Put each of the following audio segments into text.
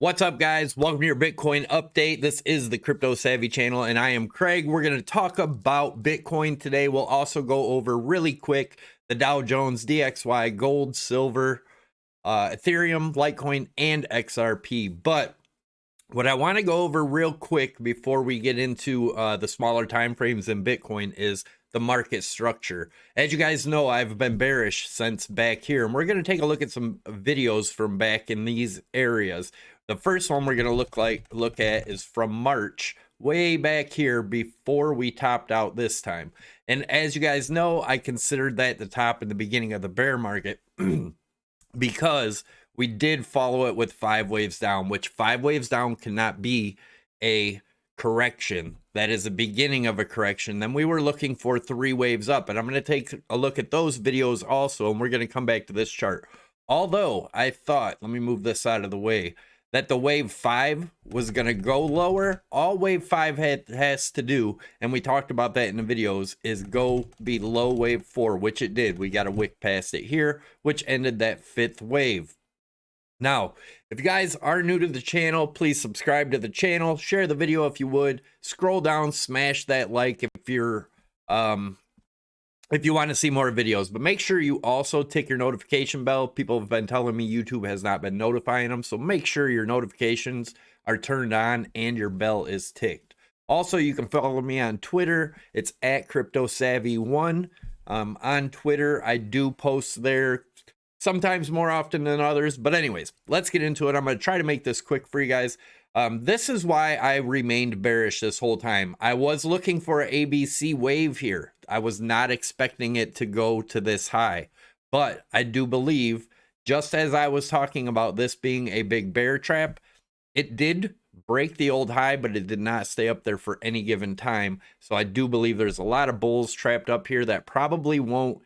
What's up, guys? Welcome to your Bitcoin update. This is the Crypto Savvy channel, and I am Craig. We're going to talk about Bitcoin today. We'll also go over really quick the Dow Jones, DXY, gold, silver, Ethereum, Litecoin, and XRP. But what I want to go over real quick before we get into the smaller time frames in Bitcoin is the market structure. As you guys know, I've been bearish since back here, and we're going to take a look at some videos from back in these areas. The first one we're going to look at is from March, way back here before we topped out this time. And as you guys know, I considered that the top in the beginning of the bear market because we did follow it with 5 waves down, which 5 waves down cannot be a correction. That is the beginning of a correction. Then we were looking for 3 waves up, and I'm going to take a look at those videos also, and we're going to come back to this chart. Although I thought, let me move this out of the way, that the wave 5 was going to go lower. All wave 5 has to do, and we talked about that in the videos, is go below wave 4, which it did. We got a wick past it here, which ended that 5th wave. Now, if you guys are new to the channel, please subscribe to the channel, share the video if you would, scroll down, smash that like if you're if you want to see more videos, but make sure you also tick your notification bell. People have been telling me YouTube has not been notifying them, so make sure your notifications are turned on and your bell is ticked. Also, you can follow me on Twitter. It's at CryptoSavvy1. On Twitter, I do post there sometimes more often than others, but anyways, let's get into it. I'm going to try to make this quick for you guys. This is why I remained bearish this whole time. I was looking for an ABC wave here. I was not expecting it to go to this high, but I do believe, just as I was talking about this being a big bear trap, it did break the old high, but it did not stay up there for any given time. So I do believe there's a lot of bulls trapped up here that probably won't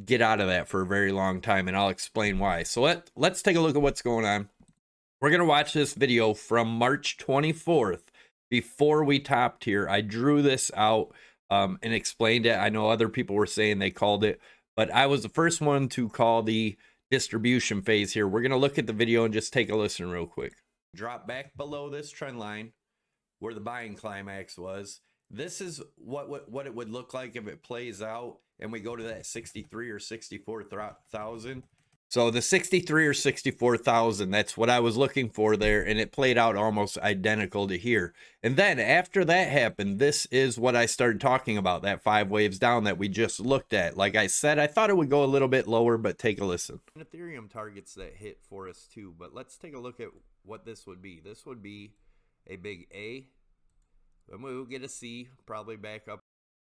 get out of that for a very long time, and I'll explain why. So let's take a look at what's going on. We're going to watch this video from March 24th before we topped here. I drew this out and explained it. I know other people were saying they called it, but I was the first one to call the distribution phase here. We're going to look at the video and just take a listen real quick. Drop back below this trend line where the buying climax was. This is what it would look like if it plays out and we go to that 63 or 64,000. So the 63 or 64,000, that's what I was looking for there, and it played out almost identical to here. And then after that happened, this is what I started talking about, that 5 waves down that we just looked at. Like I said, I thought it would go a little bit lower, but take a listen. Ethereum targets that hit for us too, but let's take a look at what this would be. This would be a big A, then we will get a C, probably back up.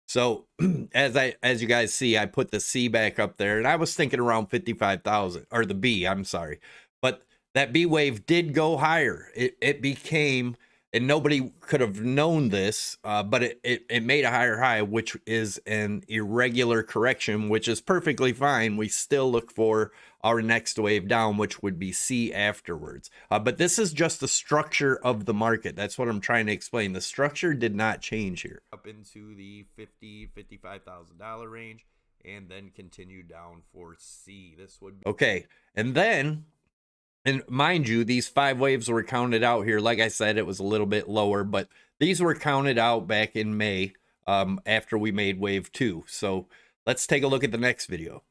So as you guys see, I put the C back up there, and I was thinking around 55,000, or the B, I'm sorry. But that B wave did go higher. It became, and nobody could have known this, but it made a higher high, which is an irregular correction, which is perfectly fine. We still look for our next wave down, which would be C afterwards. But this is just the structure of the market. That's what I'm trying to explain. The structure did not change here. Up into the $55,000 range, and then continue down for C. This would be okay. And then, and mind you, these 5 waves were counted out here. Like I said, it was a little bit lower, but these were counted out back in May after we made wave 2. So let's take a look at the next video.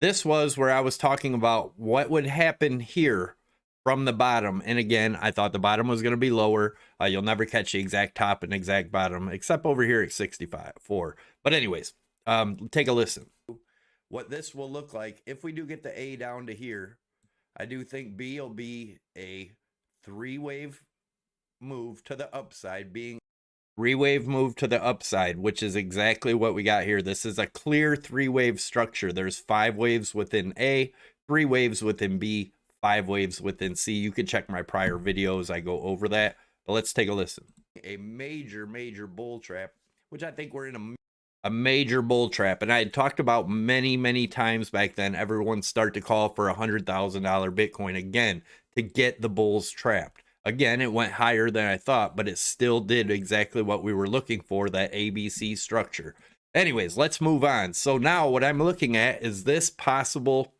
This was where I was talking about what would happen here from the bottom. And again, I thought the bottom was going to be lower. You'll never catch the exact top and exact bottom, except over here at 65.4. But anyways, take a listen. What this will look like if we do get the A down to here. I do think B will be a 3-wave move to the upside, being 3-wave move to the upside, which is exactly what we got here. This is a clear 3-wave structure. There's 5 waves within A, 3 waves within B, 5 waves within C. You can check my prior videos. I go over that, but let's take a listen. A major bull trap, which I think we're in a major bull trap. And I had talked about many times back then, everyone start to call for $100,000 Bitcoin again to get the bulls trapped. Again, it went higher than I thought, but it still did exactly what we were looking for, that ABC structure. Anyways, let's move on. So now what I'm looking at is this possible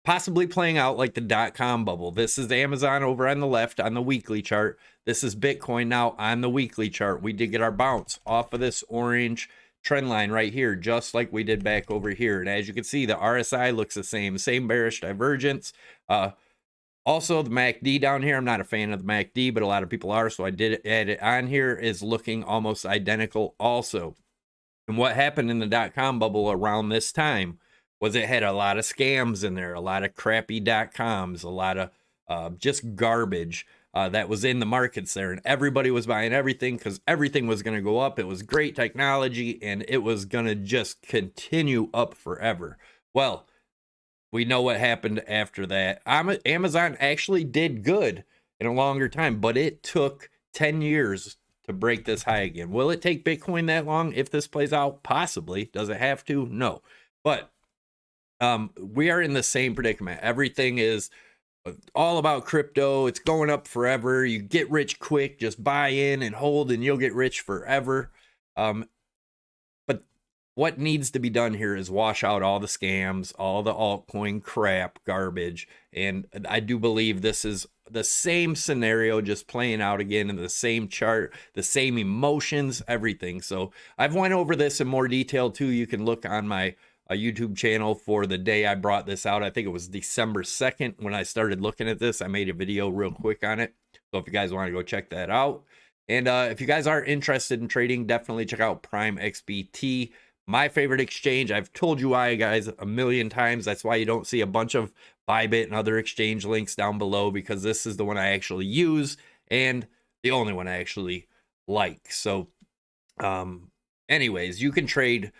possibly playing out like the dot-com bubble. This is Amazon over on the left on the weekly chart. This is Bitcoin now on the weekly chart. We did get our bounce off of this orange trend line right here, just like we did back over here. And as you can see, the RSI looks the same bearish divergence. Also, the MACD down here, I'm not a fan of the MACD, but a lot of people are, so I did add it on here, is looking almost identical also. And what happened in the dot-com bubble around this time was it had a lot of scams in there, a lot of crappy .coms, a lot of just garbage that was in the markets there. And everybody was buying everything because everything was going to go up. It was great technology, and it was going to just continue up forever. Well, we know what happened after that. Amazon actually did good in a longer time, but it took 10 years to break this high again. Will it take Bitcoin that long if this plays out? Possibly. Does it have to? No. But we are in the same predicament. Everything is all about crypto. It's going up forever. You get rich quick. Just buy in and hold, and you'll get rich forever. But what needs to be done here is wash out all the scams, all the altcoin crap, garbage. And I do believe this is the same scenario just playing out again in the same chart, the same emotions, everything. So I've went over this in more detail too. You can look on my YouTube channel for the day I brought this out. I think it was December 2nd when I started looking at this. I made a video real quick on it. So if you guys want to go check that out. And if you guys are interested in trading, definitely check out Prime XBT. My favorite exchange. I've told you why, guys, a million times. That's why you don't see a bunch of Bybit and other exchange links down below, because this is the one I actually use and the only one I actually like. So anyways, you can trade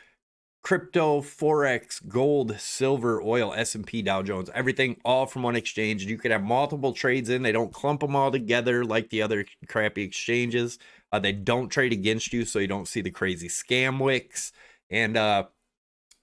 crypto, forex, gold, silver, oil, S&P, Dow Jones, everything all from one exchange. You could have multiple trades in. They don't clump them all together like the other crappy exchanges. They don't trade against you, so you don't see the crazy scam wicks. And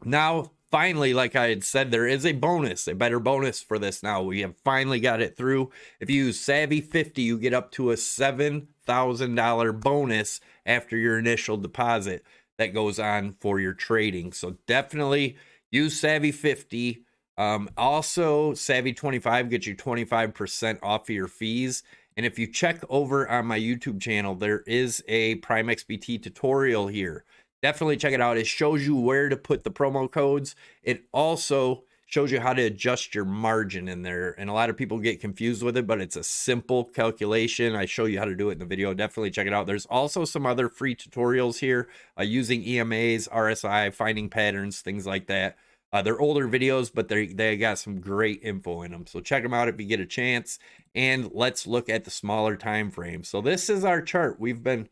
now, finally, like I had said, there is a bonus, a better bonus for this now. We have finally got it through. If you use Savvy 50, you get up to a $7,000 bonus after your initial deposit that goes on for your trading. So definitely use Savvy 50. Also, Savvy 25 gets you 25% off of your fees. And if you check over on my YouTube channel, there is a Prime XBT tutorial here. Definitely check it out. It shows you where to put the promo codes. It also shows you how to adjust your margin in there. And a lot of people get confused with it, but it's a simple calculation. I show you how to do it in the video. Definitely check it out. There's also some other free tutorials here using EMAs, RSI, finding patterns, things like that. They're older videos, but they got some great info in them. So check them out if you get a chance. And let's look at the smaller time frame. So this is our chart. I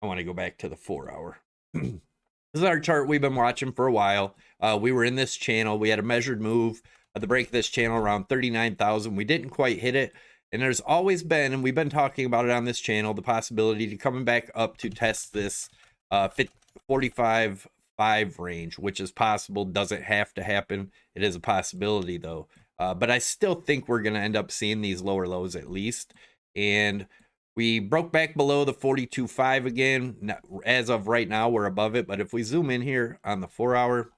want to go back to the 4 hour. This is our chart we've been watching for a while. We were in this channel. We had a measured move at the break of this channel around 39,000. We didn't quite hit it. And there's always been, and we've been talking about it on this channel, the possibility to coming back up to test this 45.5 range, which is possible. Doesn't have to happen. It is a possibility though. But I still think we're going to end up seeing these lower lows at least. And we broke back below the 42.5 again. As of right now, we're above it. But if we zoom in here on the 4 hour,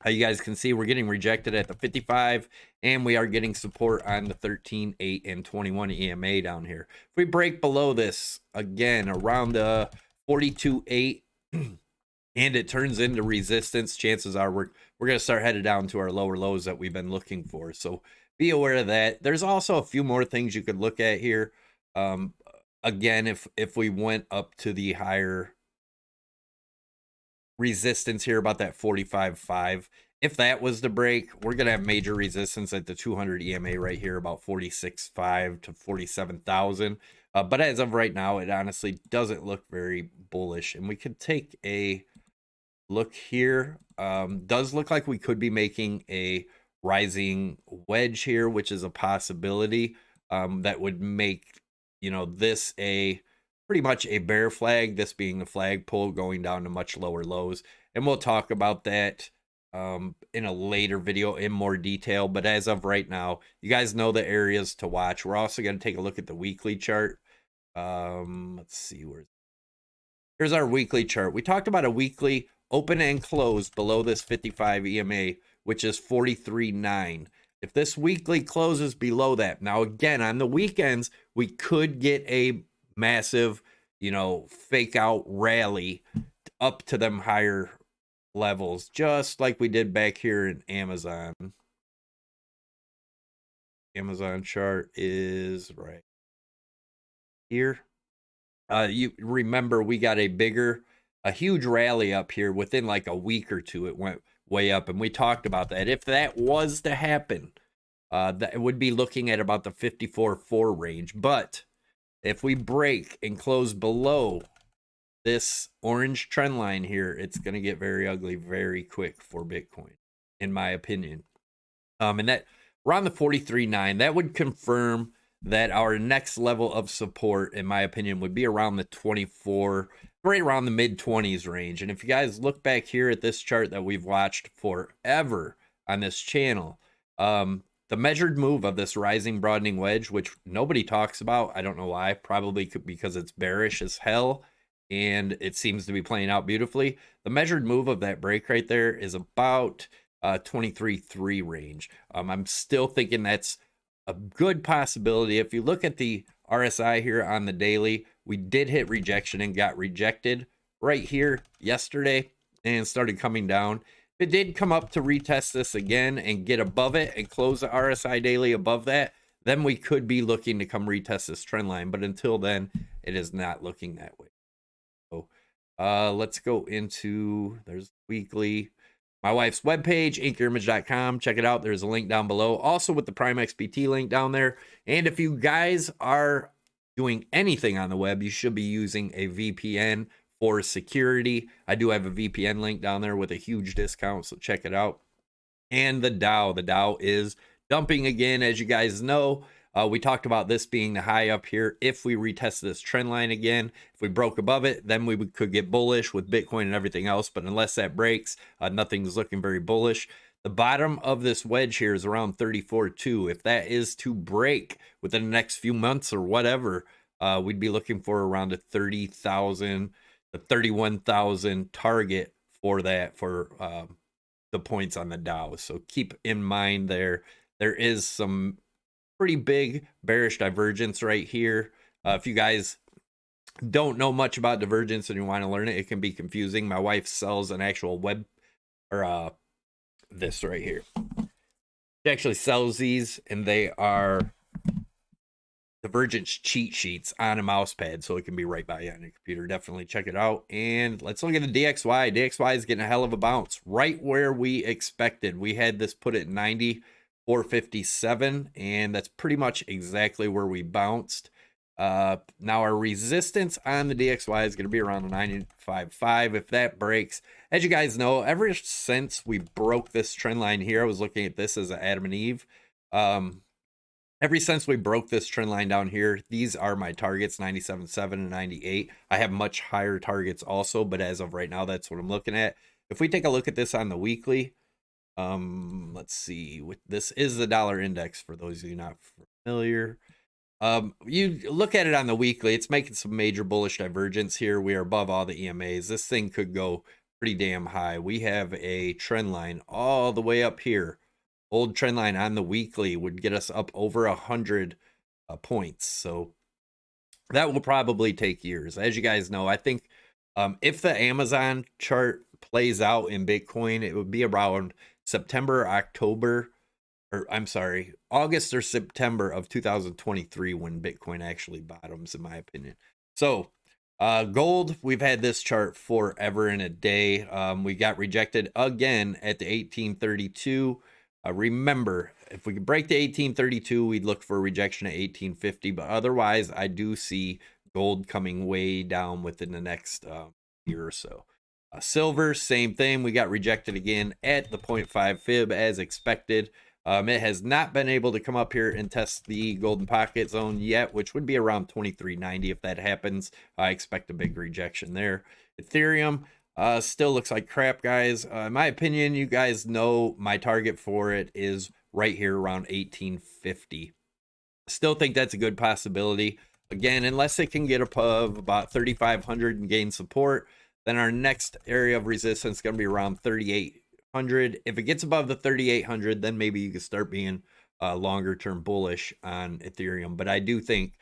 you guys can see we're getting rejected at the 55, and we are getting support on the 13, 8, and 21 EMA down here. If we break below this again around the 42.8 and it turns into resistance, chances are we're going to start headed down to our lower lows that we've been looking for. So be aware of that. There's also a few more things you could look at here. Again, if we went up to the higher resistance here, about that 45.5, if that was to break, we're going to have major resistance at the 200 EMA right here, about 46.5 to 47,000. But as of right now, it honestly doesn't look very bullish. And we could take a look here. Does look like we could be making a rising wedge here, which is a possibility that would make, you know, this a pretty much a bear flag, this being the flagpole going down to much lower lows. And we'll talk about that in a later video in more detail. But as of right now, you guys know the areas to watch. We're also going to take a look at the weekly chart. Let's see, here's our weekly chart. We talked about a weekly open and close below this 55 EMA, which is 43.9. If this weekly closes below that, now again, on the weekends, we could get a massive, fake out rally up to them higher levels, just like we did back here in Amazon. Amazon chart is right here. You remember we got a huge rally up here within like a week or two. It went way up, and we talked about that. If that was to happen, that would be looking at about the 54.4 range. But if we break and close below this orange trend line here, it's going to get very ugly very quick for Bitcoin, in my opinion. And that around the 43.9, that would confirm that our next level of support, in my opinion, would be around the 24, right around the mid 20s range. And if you guys look back here at this chart that we've watched forever on this channel, the measured move of this rising broadening wedge, which nobody talks about, I don't know why, probably because it's bearish as hell and it seems to be playing out beautifully. The measured move of that break right there is about 23.3 range. I'm still thinking that's a good possibility. If you look at the RSI here on the daily, we did hit rejection and got rejected right here yesterday and started coming down. If it did come up to retest this again and get above it and close the RSI daily above that, then we could be looking to come retest this trend line. But until then, it is not looking that way. So let's go into, there's weekly. My wife's webpage, inkyourimage.com. Check it out. There's a link down below. Also with the Prime XBT link down there. And if you guys are doing anything on the web, you should be using a VPN for security. I do have a VPN link down there with a huge discount, so check it out. And the Dow is dumping again, as you guys know. We talked about this being the high up here. If we retest this trend line again, if we broke above it, then we could get bullish with Bitcoin and everything else. But unless that breaks, nothing's looking very bullish. The bottom of this wedge here is around 34.2. If that is to break within the next few months or whatever, we'd be looking for around a 30,000 to 31,000 target for that, for the points on the Dow. So keep in mind there is some pretty big bearish divergence right here. If you guys don't know much about divergence and you want to learn it, it can be confusing. My wife sells an actual web, or this right here. She actually sells these, and they are divergence cheat sheets on a mouse pad, so it can be right by you on your computer. Definitely check it out. And let's look at the DXY. DXY is getting a hell of a bounce, right where we expected. We had this put at 90,457, and that's pretty much exactly where we bounced. Now our resistance on the DXY is going to be around the 95.5. If that breaks, as you guys know, ever since we broke this trend line here, I was looking at this as an Adam and Eve. Ever since we broke this trend line down here, these are my targets, 97.7 and 98. I have much higher targets also, but as of right now, that's what I'm looking at. If we take a look at this on the weekly, let's see, this is the dollar index for those of you not familiar. You look at it on the weekly, it's making some major bullish divergence here. We are above all the EMAs. This thing could go pretty damn high. We have a trend line all the way up here. Old trend line on the weekly would get us up over 100 points. So that will probably take years. As you guys know, I think if the Amazon chart plays out in Bitcoin, it would be around September, October, or I'm sorry, August or September of 2023 when Bitcoin actually bottoms, in my opinion. So gold, we've had this chart forever and a day. We got rejected again at the 1832. Remember, if we could break the 1832, we'd look for a rejection at 1850. But otherwise, I do see gold coming way down within the next year or so. Silver, same thing. We got rejected again at the 0.5 fib as expected. It has not been able to come up here and test the golden pocket zone yet, which would be around 23.90. If that happens, I expect a big rejection there. Ethereum still looks like crap, guys. In my opinion, you guys know my target for it is right here around 1850. Still think that's a good possibility. Again, unless it can get above about 3,500 and gain support, then our next area of resistance is going to be around 3,800. If it gets above the 3,800, then maybe you could start being longer term bullish on Ethereum. But I do think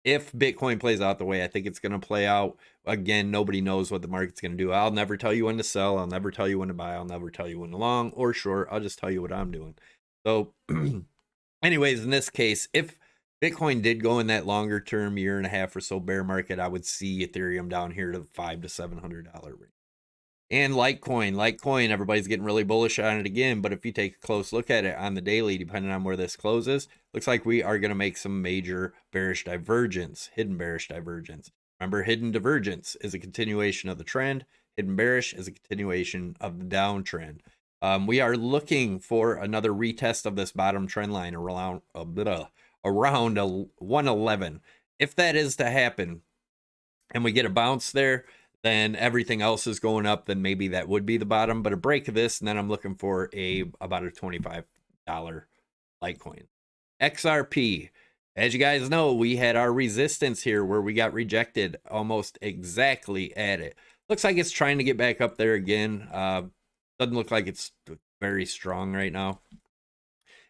if Bitcoin plays out the way I think it's going to play out, again, nobody knows what the market's going to do. I'll never tell you when to sell. I'll never tell you when to buy. I'll never tell you when to long or short. I'll just tell you what I'm doing. So anyways, in this case, if Bitcoin did go in that longer term year and a half or so bear market, I would see Ethereum down here to the $500 to $700 range. And Litecoin, everybody's getting really bullish on it again. But if you take a close look at it on the daily, depending on where this closes, looks like we are going to make some major bearish divergence, hidden bearish divergence. Remember, hidden divergence is a continuation of the trend. Hidden bearish is a continuation of the downtrend. We are looking for another retest of this bottom trend line around 111. If that is to happen and we get a bounce there, then everything else is going up, then maybe that would be the bottom. But a break of this, and then I'm looking for about a $25 Litecoin. XRP. As you guys know, we had our resistance here where we got rejected almost exactly at it. Looks like it's trying to get back up there again. Doesn't look like it's very strong right now.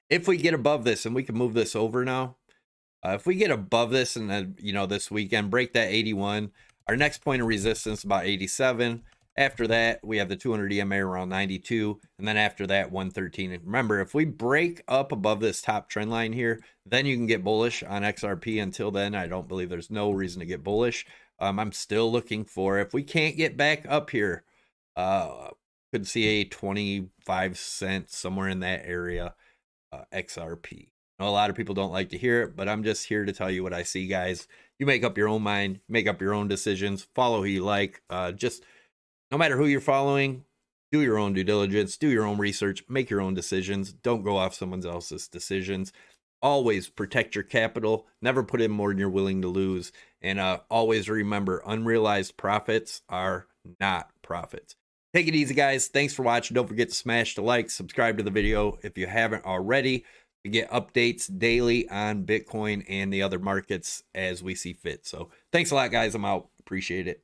If we get above this, and we can move this over now. If we get above this and then, this weekend, break that 81, our next point of resistance about 87. After that, we have the 200 EMA around 92. And then after that, 113. And remember, if we break up above this top trend line here, then you can get bullish on XRP. Until then, I don't believe there's no reason to get bullish. I'm still looking for, if we can't get back up here, could see a 25 cents somewhere in that area, XRP. I know a lot of people don't like to hear it, but I'm just here to tell you what I see, guys. You make up your own mind, make up your own decisions, follow who you like. Just no matter who you're following, do your own due diligence, do your own research, make your own decisions. Don't go off someone else's decisions. Always protect your capital. Never put in more than you're willing to lose. And always remember, unrealized profits are not profits. Take it easy, guys. Thanks for watching. Don't forget to smash the like, subscribe to the video if you haven't already, to get updates daily on Bitcoin and the other markets as we see fit. So thanks a lot, guys. I'm out. Appreciate it.